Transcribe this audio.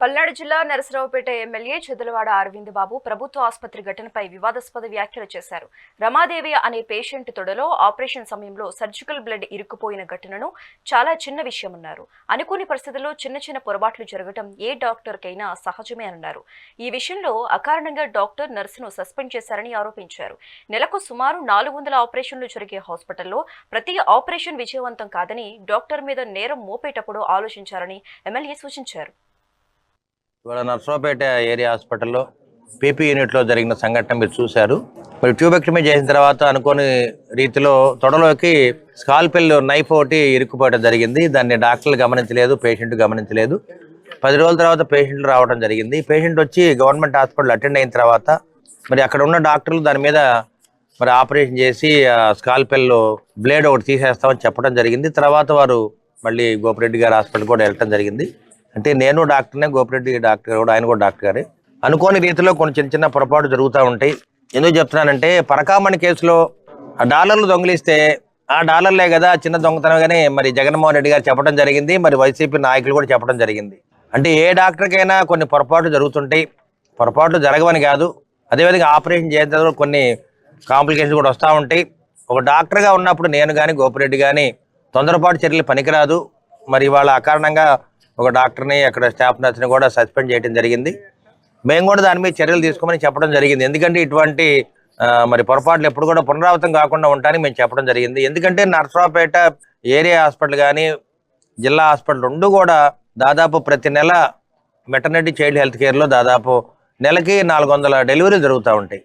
పల్నాడు జిల్లా నరసరావుపేట ఎమ్మెల్యే చెదలవాడ అరవింద్ బాబు ప్రభుత్వ ఆసుపత్రి ఘటనపై వివాదాస్పద వ్యాఖ్యలు చేశారు. రమాదేవి అనే పేషెంట్ తొడలో ఆపరేషన్ సమయంలో సర్జికల్ బ్లడ్ ఇరుక్కుపోయిన ఘటనను చాలా చిన్న విషయమన్నారు. అనుకోని పరిస్థితుల్లో చిన్న పొరపాట్లు జరగడం ఏ డాక్టర్కైనా సహజమే అన్నారు. ఈ విషయంలో అకారణంగా డాక్టర్ నర్సును సస్పెండ్ చేశారని ఆరోపించారు. నెలకు సుమారు 400 ఆపరేషన్లు జరిగే హాస్పిటల్లో ప్రతి ఆపరేషన్ విజయవంతం కాదని డాక్టర్ మీద నేరం మోపేటప్పుడు ఆలోచించారని ఎమ్మెల్యే సూచించారు. ఇవాళ నర్సరావుపేట ఏరియా హాస్పిటల్లో పీపీ యూనిట్లో జరిగిన సంఘటన మీరు చూశారు. మరి ట్యూబెక్టమీ చేసిన తర్వాత అనుకోని రీతిలో తొడలోకి స్కాల్పెల్ నైఫ్ ఒకటి ఇరుక్కుపోవడం జరిగింది. దాన్ని డాక్టర్లు గమనించలేదు, పేషెంట్ గమనించలేదు. 10 రోజుల తర్వాత పేషెంట్లు రావడం జరిగింది. పేషెంట్ వచ్చి గవర్నమెంట్ హాస్పిటల్ అటెండ్ అయిన తర్వాత మరి అక్కడ ఉన్న డాక్టర్లు దాని మీద మరి ఆపరేషన్ చేసి స్కాల్పెల్ బ్లేడ్ ఒకటి తీసేస్తామని చెప్పడం జరిగింది. తర్వాత వారు మళ్ళీ గోపిరెడ్డి గారి హాస్పిటల్ కూడా వెళ్ళడం జరిగింది. అంటే నేను డాక్టర్నే, గోపిరెడ్డి డాక్టర్ కూడా, ఆయన కూడా డాక్టర్ గారే. అనుకోని రీతిలో కొన్ని చిన్న పొరపాటు జరుగుతూ ఉంటాయి. ఎందుకు చెప్తున్నానంటే పరకామణి కేసులో ఆ డాలర్లు దొంగిలిస్తే ఆ డాలర్లే కదా చిన్న దొంగతనంగానే మరి జగన్మోహన్ రెడ్డి గారు చెప్పడం జరిగింది. మరి వైసీపీ నాయకులు కూడా చెప్పడం జరిగింది. అంటే ఏ డాక్టర్కైనా కొన్ని పొరపాట్లు జరుగుతుంటాయి. పొరపాట్లు జరగవని కాదు, అదేవిధంగా ఆపరేషన్ చేసేటప్పుడు కొన్ని కాంప్లికేషన్స్ కూడా వస్తూ ఉంటాయి. ఒక డాక్టర్గా ఉన్నప్పుడు నేను కానీ గోపిరెడ్డి కానీ తొందరపాటు చర్యలు పనికిరాదు. మరి వాళ్ళ అకారణంగా ఒక డాక్టర్ని, అక్కడ స్టాఫ్ నర్స్ని కూడా సస్పెండ్ చేయడం జరిగింది. మేము కూడా దాని మీద చర్యలు తీసుకోమని చెప్పడం జరిగింది. ఎందుకంటే ఇటువంటి మరి పొరపాట్లు ఎప్పుడు కూడా పునరావృతం కాకుండా ఉంటాయని మేము చెప్పడం జరిగింది. ఎందుకంటే నర్సరావుపేట ఏరియా హాస్పిటల్ కానీ జిల్లా హాస్పిటల్ రెండు కూడా దాదాపు ప్రతి నెల మెటర్నిటీ చైల్డ్ హెల్త్ కేర్లో దాదాపు నెలకి 400 డెలివరీలు జరుగుతూ ఉంటాయి.